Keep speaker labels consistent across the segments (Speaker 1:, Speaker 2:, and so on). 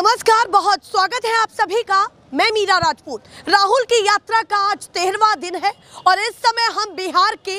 Speaker 1: नमस्कार, बहुत स्वागत है आप सभी का। मैं मीरा राजपूत। राहुल की यात्रा का आज 13वां दिन है और इस समय हम बिहार के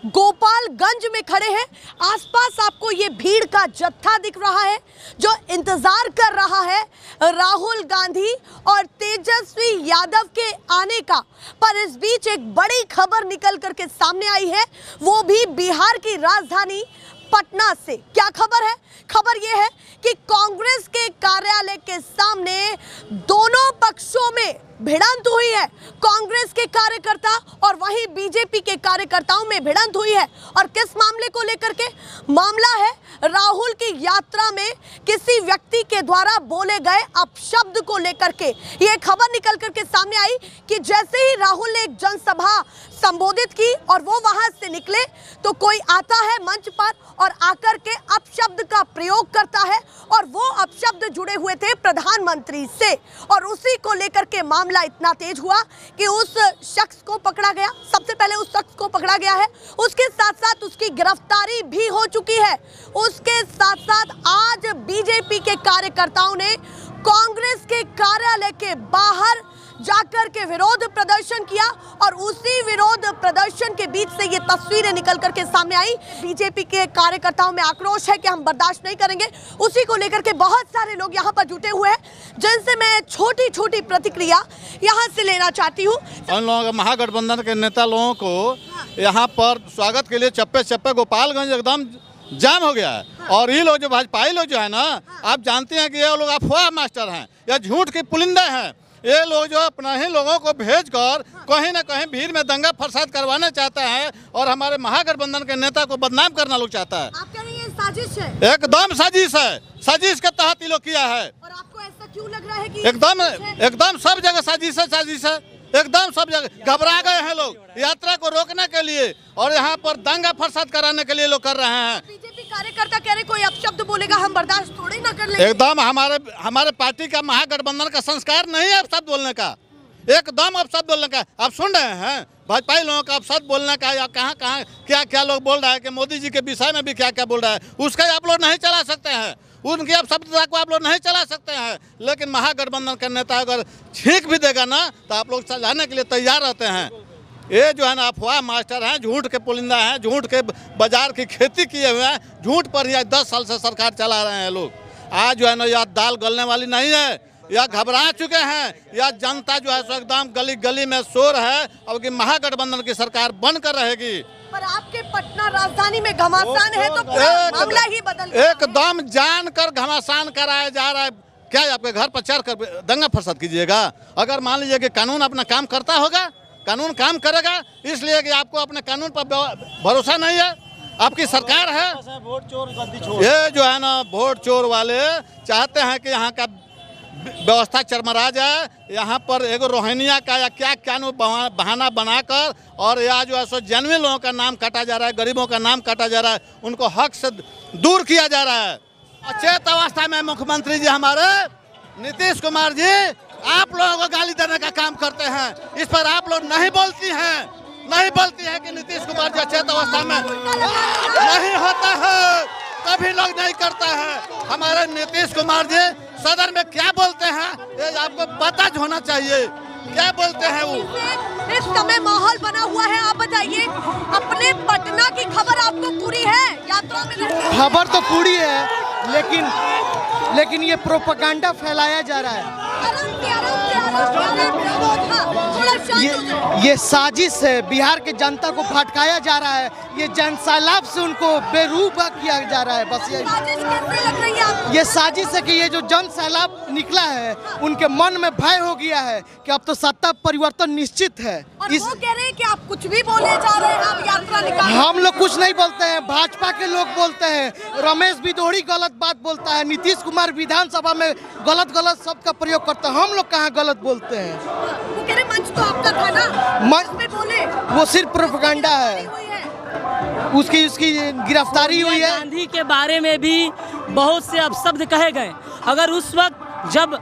Speaker 1: गोपालगंज में खड़े हैं। आसपास आपको ये भीड़ का जत्था दिख रहा है जो इंतजार कर रहा है राहुल गांधी और तेजस्वी यादव के आने का। पर इस बीच एक बड़ी खबर निकल करके सामने आई है, वो भी बिहार की राजधानी पटना से। क्या खबर है? खबर यह है कि कांग्रेस के कार्यालय के सामने दोनों पक्षों में भिड़ंत हुई है। कांग्रेस के कार्यकर्ता और वहीं बीजेपी के कार्यकर्ताओं में भिड़ंत हुई है। और किस मामले को लेकर के? मामला है राहुल की यात्रा में किसी व्यक्ति के द्वारा बोले गए अपशब्द को लेकर के। ये खबर निकल करके सामने आई कि जैसे ही राहुल ने एक जनसभा संबोधित की और वो वहां से निकले तो कोई आता है मंच पर और आकर के अपशब्द का प्रयोग करता है और वो अपशब्द जुड़े हुए थे प्रधानमंत्री से। और उसी को लेकर के मामला इतना तेज हुआ कि उस शख्स को पकड़ा गया। सबसे पहले उस शख्स को पकड़ा गया है, उसके साथ साथ उसकी गिरफ्तारी भी हो चुकी है। उसके साथ साथ आज बीजेपी के कार्यकर्ताओं ने कांग्रेस के कार्यालय के बाहर जाकर के विरोध प्रदर्शन किया और उसी विरोध प्रदर्शन के बीच से ये तस्वीरें निकल करके सामने आई। बीजेपी के कार्यकर्ताओं में आक्रोश है कि हम बर्दाश्त नहीं करेंगे। उसी को लेकर के बहुत सारे लोग यहाँ पर जुटे हुए हैं, जिनसे मैं छोटी छोटी प्रतिक्रिया यहाँ से लेना चाहती हूँ।
Speaker 2: उन लोगों के महागठबंधन के नेता लोगों को यहाँ पर स्वागत के लिए चप्पे चप्पे गोपालगंज एकदम जाम हो गया है। और ये लोग जो भाजपाई लोग जो है ना, आप जानते हैं कि ये लोग अफवाह मास्टर हैं या झूठ की पुलिंदा हैं। ये लोग जो अपना ही लोगों को भेजकर कहीं ना कहीं भीड़ में दंगा फसाद करवाना चाहता है और हमारे महागठबंधन के नेता को बदनाम करना लोग चाहता है।
Speaker 1: आप कह रहे हैं ये साजिश है?
Speaker 2: एकदम साजिश है। साजिश के तहत ये लोग किया है।
Speaker 1: और आपको ऐसा क्यों लग रहा है कि
Speaker 2: एकदम सब जगह साजिश है। एकदम सब जगह घबरा गए हैं लोग यात्रा को रोकने के लिए और यहाँ पर दंगा फसाद कराने के लिए लोग कर रहे हैं।
Speaker 1: बीजेपी कार्यकर्ता कह रहे कोई अपशब्द बोलेगा हम बर्दाश्त थोड़ी ना कर लेंगे।
Speaker 2: एकदम हमारे पार्टी का महागठबंधन का संस्कार नहीं है अपशब्द बोलने का। एकदम अपशब्द बोलने का। आप सुन रहे हैं भाजपाई लोगों का अपशब्द बोलने का या कहाँ क्या क्या लोग बोल रहा है कि मोदी जी के विषय में भी क्या क्या बोल रहा है, उसका आप लोग नहीं चला सकते हैं। उनकी अपशब्दता को आप लोग नहीं चला सकते हैं। लेकिन महागठबंधन का नेता अगर छींक भी देगा ना तो आप लोग चलाने के लिए तैयार रहते हैं। ये जो है ना अफवाह मास्टर हैं, झूठ के पुलिंदा हैं, झूठ के बाजार की खेती किए हुए हैं। झूठ पर ही 10 साल से सरकार चला रहे हैं लोग। आज जो है ना या दाल गलने वाली नहीं है, या घबरा चुके हैं, या जनता जो है सो एकदम गली गली में शोर है अब कि महागठबंधन की सरकार बनकर रहेगी।
Speaker 1: पर आपके पटना राजधानी में घमासान है तो मामला ही बदल गया।
Speaker 2: एकदम जानकर घमासान कराया जा रहा है। क्या आपके घर पर चढ़ कर दंगा फसाद कीजिएगा? अगर मान लीजिए कि कानून अपना काम करता होगा, कानून काम करेगा, इसलिए कि आपको अपने कानून पर भरोसा नहीं है। आपकी सरकार है,
Speaker 3: वोट चोर गद्दी छोड़।
Speaker 2: ये जो है ना वोट चोर वाले चाहते हैं कि यहाँ का व्यवस्था चरमरा जाए। यहाँ पर एगो रोहिनिया का या क्या बहाना बनाकर और या जो है सो जन्मी लोगों का नाम काटा जा रहा है, गरीबों का नाम काटा जा रहा है, उनको हक से दूर किया जा रहा है। अचेत अवस्था में मुख्यमंत्री जी हमारे नीतीश कुमार जी आप लोगों को गाली देने का काम करते हैं। इस पर आप लोग नहीं बोलती हैं कि नीतीश कुमार जी अचेत अवस्था में नहीं होता है, कभी लोग नहीं करता है। हमारे नीतीश कुमार जी सदन में क्या बोलते हैं ये आपको पता होना चाहिए। क्या बोलते हैं वो?
Speaker 1: इस समय माहौल बना हुआ है। आप बताइए, अपने पटना की खबर आपको पूरी है? यात्रा में
Speaker 3: खबर तो पूरी है, लेकिन ये प्रोपेगेंडा फैलाया जा रहा है। ये साजिश है। बिहार के जनता को भटकाया जा रहा है। ये जनसैलाब से उनको बेरूबा किया जा रहा है। बस ये साजिश है कि ये जो जनसैलाब निकला है उनके मन में भय हो गया है कि अब तो सत्ता परिवर्तन निश्चित है।
Speaker 1: और वो कह रहे हैं कि आप कुछ भी बोले जा रहे हैं, आप यात्रा निकाल।
Speaker 3: हम लोग कुछ नहीं बोलते हैं, भाजपा के लोग बोलते हैं। रमेश बिदोड़ी गलत बात बोलता है, नीतीश कुमार विधानसभा में गलत शब्द का प्रयोग करते हैं। हम लोग कहाँ गलत बोलते हैं?
Speaker 1: वो कह रहे मंच तो आपका था ना, मंच पे बोले।
Speaker 3: वो सिर्फ प्रोपेगेंडा है। उसकी गिरफ्तारी हुई है।
Speaker 4: गांधी के बारे में भी बहुत से अपशब्द कहे गए। अगर उस वक्त जब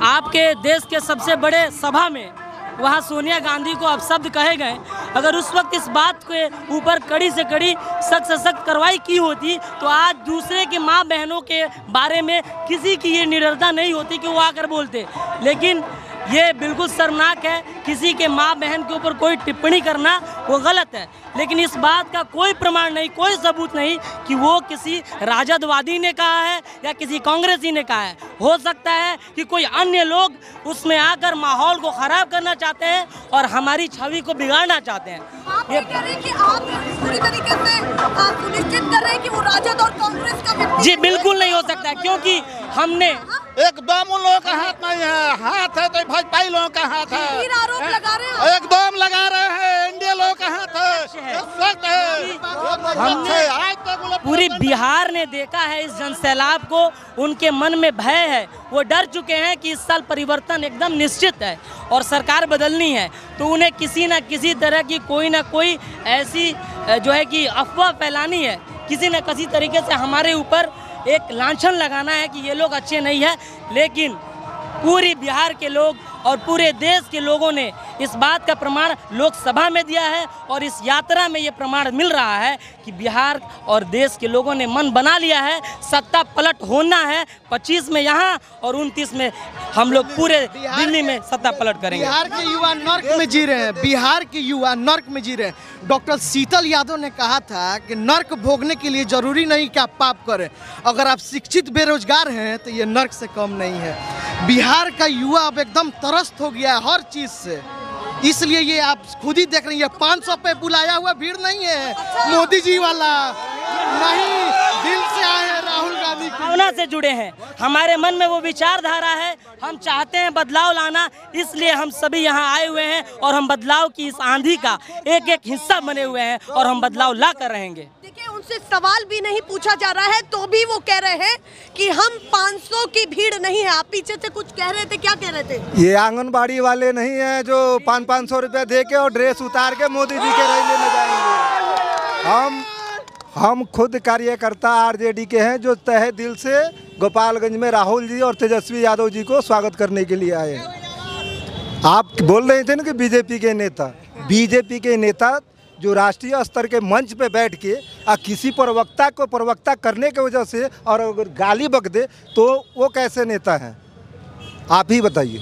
Speaker 4: आपके देश के सबसे बड़े सभा में वहाँ सोनिया गांधी को अपशब्द कहे गए, अगर उस वक्त इस बात के ऊपर कड़ी से कड़ी सख्त से सख्त कार्रवाई की होती तो आज दूसरे के माँ बहनों के बारे में किसी की ये निडरता नहीं होती कि वो आकर बोलते। लेकिन ये बिल्कुल शर्मनाक है, किसी के माँ बहन के ऊपर कोई टिप्पणी करना वो गलत है। लेकिन इस बात का कोई प्रमाण नहीं, कोई सबूत नहीं कि वो किसी राजदवादी ने कहा है या किसी कांग्रेसी ने कहा है। हो सकता है कि कोई अन्य लोग उसमें आकर माहौल को ख़राब करना चाहते हैं और हमारी छवि को बिगाड़ना चाहते हैं।
Speaker 1: आप ये कह रहे हैं कि आप पूरी तरीके से सुनिश्चित कर रहे हैं कि वो राजद और कांग्रेस का व्यक्ति?
Speaker 4: जी बिल्कुल नहीं हो सकता, क्योंकि हमने
Speaker 2: एकदम उन लोगों का हाथ नहीं है, हाथ है तो भाजपाई लोगों का हाथ है।
Speaker 1: फिर आरोप लगा रहे हैं,
Speaker 2: एकदम लगा रहे हैं, एनडीए लोगों का हाथ है।
Speaker 4: पूरी बिहार ने देखा है इस जनसैलाब को, उनके मन में भय है, वो डर चुके हैं कि इस साल परिवर्तन एकदम निश्चित है और सरकार बदलनी है। तो उन्हें किसी न किसी तरह की कोई ना कोई ऐसी जो है कि अफवाह फैलानी है, किसी न किसी तरीके से हमारे ऊपर एक लांछन लगाना है कि ये लोग अच्छे नहीं है। लेकिन पूरी बिहार के लोग और पूरे देश के लोगों ने इस बात का प्रमाण लोकसभा में दिया है और इस यात्रा में ये प्रमाण मिल रहा है कि बिहार और देश के लोगों ने मन बना लिया है, सत्ता पलट होना है। 25 में यहाँ और 29 में हम लोग पूरे दिल्ली में सत्ता पलट करेंगे।
Speaker 3: बिहार के युवा नर्क में जी रहे हैं, बिहार के युवा नर्क में जी रहे हैं। डॉक्टर शीतल यादव ने कहा था कि नर्क भोगने के लिए जरूरी नहीं कि आप पाप करें, अगर आप शिक्षित बेरोजगार हैं तो ये नर्क से कम नहीं है। बिहार का युवा अब एकदम त्रस्त हो गया है हर चीज से, इसलिए ये आप खुद ही देख रहे हैं। 500 पे बुलाया हुआ भीड़ नहीं है मोदी जी वाला, नहीं, दिल से आए हैं राहुल गांधी की
Speaker 4: भावना से जुड़े हैं, हमारे मन में वो विचारधारा है, हम चाहते हैं बदलाव लाना, इसलिए हम सभी यहाँ आए हुए हैं और हम बदलाव की इस आंधी का एक एक हिस्सा बने हुए हैं और हम बदलाव ला कर रहेंगे।
Speaker 1: देखिए, उनसे सवाल भी नहीं पूछा जा रहा है तो भी वो कह रहे हैं कि हम 500 की भीड़ नहीं है। आप पीछे से कुछ कह रहे थे, क्या कह रहे थे?
Speaker 5: ये आंगनबाड़ी वाले नहीं है जो 500 रुपया दे के और ड्रेस उतार के मोदी जी के रैली में जाएंगे। हम खुद कार्यकर्ता आरजेडी के हैं जो तहे दिल से गोपालगंज में राहुल जी और तेजस्वी यादव जी को स्वागत करने के लिए आए हैं। आप बोल रहे थे ना कि बीजेपी के नेता जो राष्ट्रीय स्तर के मंच पे बैठ के किसी प्रवक्ता को प्रवक्ता करने की वजह से और अगर गाली बक दे तो वो कैसे नेता हैं, आप ही बताइए।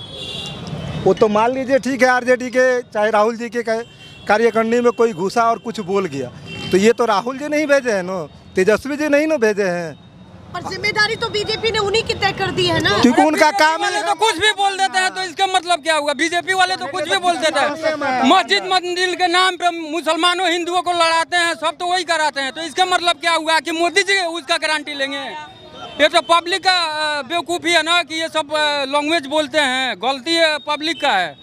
Speaker 5: वो तो मान लीजिए ठीक है, आरजेडी के चाहे राहुल जी के कार्यकारिणी में कोई घुसा और कुछ बोल गया, तो ये तो राहुल जी नहीं भेजे हैं ना, तेजस्वी जी नहीं ना भेजे हैं।
Speaker 1: पर जिम्मेदारी तो बीजेपी ने उन्हीं की तय कर दी है ना,
Speaker 5: क्योंकि उनका काम है।
Speaker 6: तो कुछ भी बोल देते हैं तो इसका मतलब क्या हुआ? बीजेपी वाले तो कुछ भी बोल देते हैं, मस्जिद मंदिर के नाम पे मुसलमानों हिंदुओं को लड़ाते हैं, सब तो वही कराते हैं, तो इसका मतलब क्या हुआ कि मोदी जी उसका गारंटी लेंगे? ये तो पब्लिक का बेवकूफ़ी है ना कि ये सब लैंग्वेज बोलते हैं, गलती है पब्लिक का है,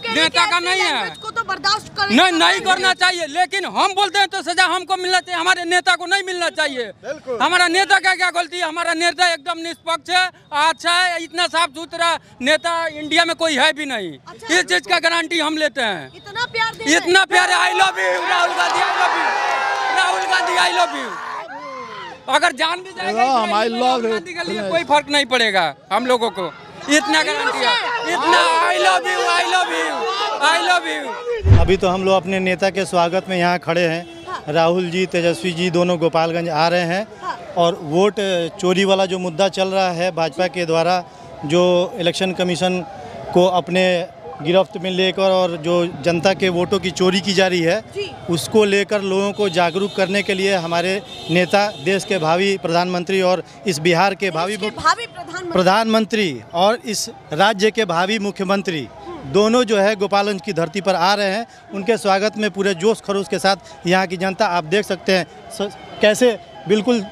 Speaker 6: नेता का नहीं है।
Speaker 1: को तो बर्दाश्त
Speaker 6: नहीं करना चाहिए, लेकिन हम बोलते हैं तो सजा हमको मिलना चाहिए, हमारे नेता को नहीं मिलना चाहिए। हमारा नेता का क्या गलती है? हमारा नेता एकदम निष्पक्ष है, अच्छा है, इतना साफ सुथरा नेता इंडिया में कोई है भी नहीं।
Speaker 1: अच्छा,
Speaker 6: इस चीज का गारंटी हम लेते हैं।
Speaker 1: इतना प्यार,
Speaker 6: इतना प्यार। I love you Rahul Gandhi, I love you Rahul Gandhi, I love you. अगर जान भी जाएगा राहुल गांधी के लिए कोई फर्क नहीं पड़ेगा हम लोगों को, इतना गारंटी है, इतना। I love you, I love you, I love you.
Speaker 7: अभी तो हम लोग अपने नेता के स्वागत में यहाँ खड़े हैं। राहुल जी, तेजस्वी जी दोनों गोपालगंज आ रहे हैं और वोट चोरी वाला जो मुद्दा चल रहा है भाजपा के द्वारा, जो इलेक्शन कमीशन को अपने गिरफ्त में लेकर और जो जनता के वोटों की चोरी की जा रही है, उसको लेकर लोगों को जागरूक करने के लिए हमारे नेता, देश के भावी प्रधानमंत्री और इस बिहार के भावी प्रधानमंत्री और इस राज्य के भावी मुख्यमंत्री दोनों जो है गोपालगंज की धरती पर आ रहे हैं। उनके स्वागत में पूरे जोश खरोश के साथ यहाँ की जनता, आप देख सकते हैं कैसे बिल्कुल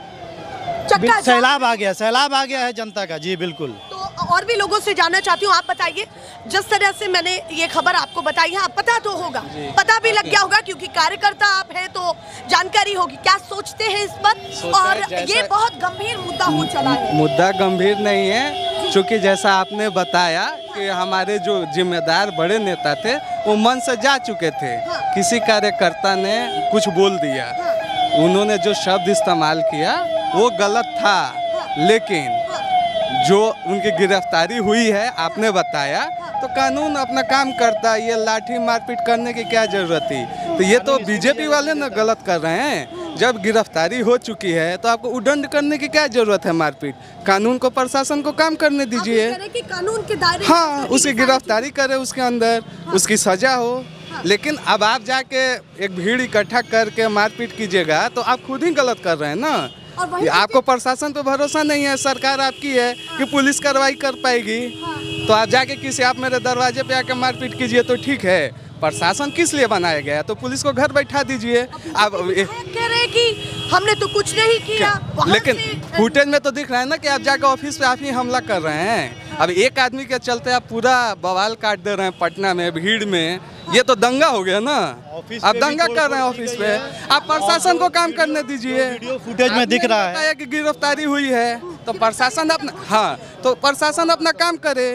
Speaker 7: सैलाब आ गया है जनता का। जी बिल्कुल।
Speaker 1: तो और भी लोगों से जानना चाहती हूँ, आप बताइए, जिस तरह से मैंने ये खबर आपको बताई है, आप पता तो होगा, पता भी लग गया होगा क्योंकि कार्यकर्ता आप हैं तो जानकारी होगी, क्या सोचते हैं इस पर? और ये बहुत गंभीर मुद्दा हो चला है।
Speaker 8: मुद्दा गंभीर नहीं है, क्योंकि जैसा आपने बताया कि हमारे जो जिम्मेदार बड़े नेता थे वो मन से जा चुके थे। किसी कार्यकर्ता ने कुछ बोल दिया, उन्होंने जो शब्द इस्तेमाल किया वो गलत था, लेकिन जो उनकी गिरफ्तारी हुई है आपने बताया, तो कानून अपना काम करता है, ये लाठी मारपीट करने की क्या जरूरत थी? तो ये तो बीजेपी वाले ना गलत कर रहे हैं। जब गिरफ्तारी हो चुकी है तो आपको उद्दंड करने की क्या जरूरत है, मारपीट। कानून को, प्रशासन को काम करने दीजिए।
Speaker 1: कानून के दायरे
Speaker 8: हाँ, उसकी गिरफ्तारी करे, उसके अंदर उसकी सजा हो। लेकिन अब आप जाके एक भीड़ इकट्ठा करके मारपीट कीजिएगा तो आप खुद ही गलत कर रहे हैं ना। आपको प्रशासन पे भरोसा नहीं है, सरकार आपकी है कि पुलिस कार्रवाई कर पाएगी। तो आप जाके किसी, आप मेरे दरवाजे पे आके मारपीट कीजिए तो ठीक है। प्रशासन किस लिए बनाया गया है? तो पुलिस को घर बैठा दीजिए। आप
Speaker 1: कह रहे हैं कि हमने तो कुछ नहीं किया,
Speaker 8: लेकिन फुटेज में तो दिख रहा है ना कि आप जाकर ऑफिस पे आप ही हमला कर रहे हैं। अब एक आदमी के चलते आप पूरा बवाल काट दे रहे हैं पटना में, भीड़ में। ये तो दंगा हो गया ना। आप दंगा कर रहे हैं ऑफिस पे। आप प्रशासन को काम करने दीजिए।
Speaker 7: वीडियो फुटेज में दिख रहा है
Speaker 8: कि गिरफ्तारी हुई है तो प्रशासन अपना, हाँ, तो प्रशासन अपना काम करे।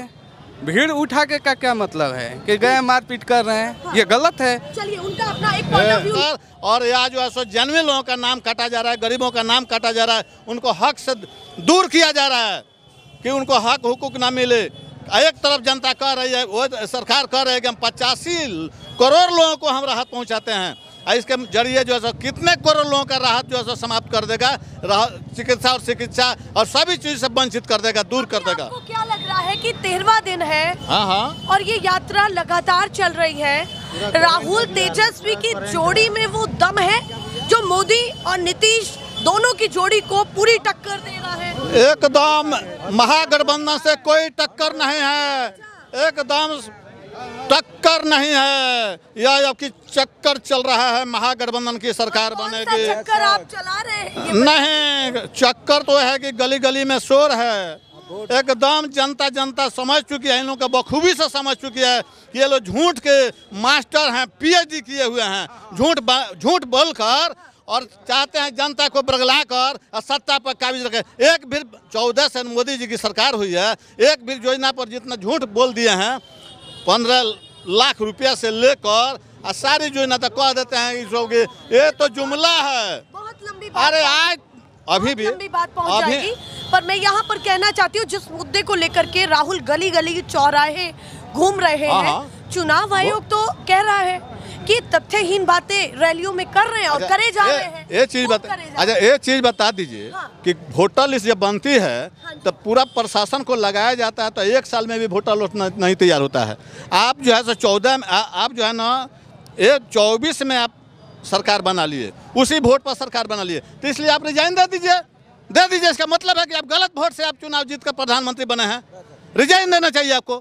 Speaker 8: भीड़ उठा के का क्या मतलब है कि गए मारपीट कर रहे हैं? ये गलत है।
Speaker 1: चलिए, उनका अपना एक पॉइंट ऑफ व्यू।
Speaker 2: और यहाँ जो है सो जन्मे लोगों का नाम काटा जा रहा है, गरीबों का नाम काटा जा रहा है, उनको हक से दूर किया जा रहा है कि उनको हक हुकूक ना मिले। एक तरफ जनता कह रही है, वो सरकार कह रही है कि हम 85 करोड़ लोगों को हम राहत पहुंचाते हैं। इसके जरिए जो है सो कितने करोड़ लोगों का राहत जो है सो समाप्त कर देगा, चिकित्सा और सभी चीज से वंचित कर देगा, दूर कर देगा।
Speaker 1: आपको क्या लग रहा है कि 13वां दिन है?
Speaker 2: हाँ,
Speaker 1: और ये यात्रा लगातार चल रही है। राहुल तेजस्वी की जोड़ी में वो दम है जो मोदी और नीतीश दोनों की जोड़ी को पूरी टक्कर दे रहा है।
Speaker 2: एकदम महागठबंधन से कोई टक्कर नहीं है, एकदम टक्कर नहीं है। यह आपकी चक्कर चल रहा है, महागठबंधन की सरकार बनेगी।
Speaker 1: चक्कर आप चला रहे हैं?
Speaker 2: नहीं, चक्कर तो है कि गली गली में शोर है। एकदम जनता समझ चुकी है, इन लोगों का बखूबी से समझ चुकी है कि ये लोग झूठ के मास्टर हैं, PhD किए हुए हैं। झूठ बोलकर और चाहते हैं जनता को बरगला कर और सत्ता पर काबिज रखे। एक भी 14 से मोदी जी की सरकार हुई है, एक भी योजना पर जितना झूठ बोल दिए हैं, 15 लाख रुपया से लेकर और सारी योजना तक कह देते हैं ये तो जुमला है।
Speaker 1: बहुत लंबी बात,
Speaker 2: अरे आज अभी भी
Speaker 1: लंबी बात पहुंच जाएगी। पर मैं यहाँ पर कहना चाहती हूँ, जिस मुद्दे को लेकर के राहुल गली गली चौराहे घूम रहे हैं, चुनाव आयोग तो कह रहा है कि तथ्यहीन बातें रैलियों में कर रहे हैं और करे जा रहे हैं।
Speaker 2: एक चीज बता दीजिए कि वोटर लिस्ट जब बनती है तो पूरा प्रशासन को लगाया जाता है, तो 1 साल में भी वोटर लिस्ट नहीं तैयार होता है। आप जो है सो 14 में आप जो है ना 24 में आप सरकार बना लिए, उसी वोट पर सरकार बना लिए, तो इसलिए आप रिजाइन दे दीजिए। इसका मतलब है कि आप गलत वोट से आप चुनाव जीत कर प्रधानमंत्री बने हैं। रिजाइन देना चाहिए आपको।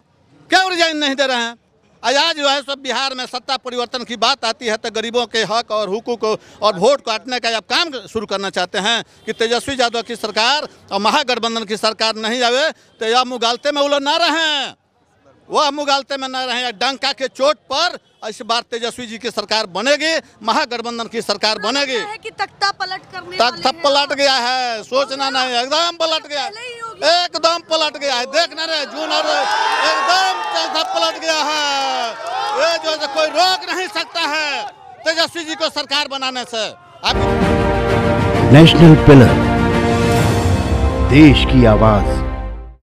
Speaker 2: क्यों रिजाइन नहीं दे रहे हैं? आज जो है सब बिहार में सत्ता परिवर्तन की बात आती है तो गरीबों के हक और हुकूक और वोट काटने का आप काम शुरू करना चाहते हैं कि तेजस्वी यादव की सरकार और महागठबंधन की सरकार नहीं आवे तो यह मुगालते में उलझ ना रहें, वह मुगालते में न रहे। डंका के चोट पर इस बार तेजस्वी जी की सरकार बनेगी, महागठबंधन की सरकार बनेगी।
Speaker 1: कि तख्ता पलट करने
Speaker 2: तख्ता पलट गया है, सोचना नहीं, एकदम पलट गया, एकदम पलट गया है। देखना रहे जून और एकदम तख्ता पलट गया है। ये जो है कोई रोक नहीं सकता है तेजस्वी जी को सरकार बनाने से।
Speaker 9: नेशनल पिलर, देश की आवाज।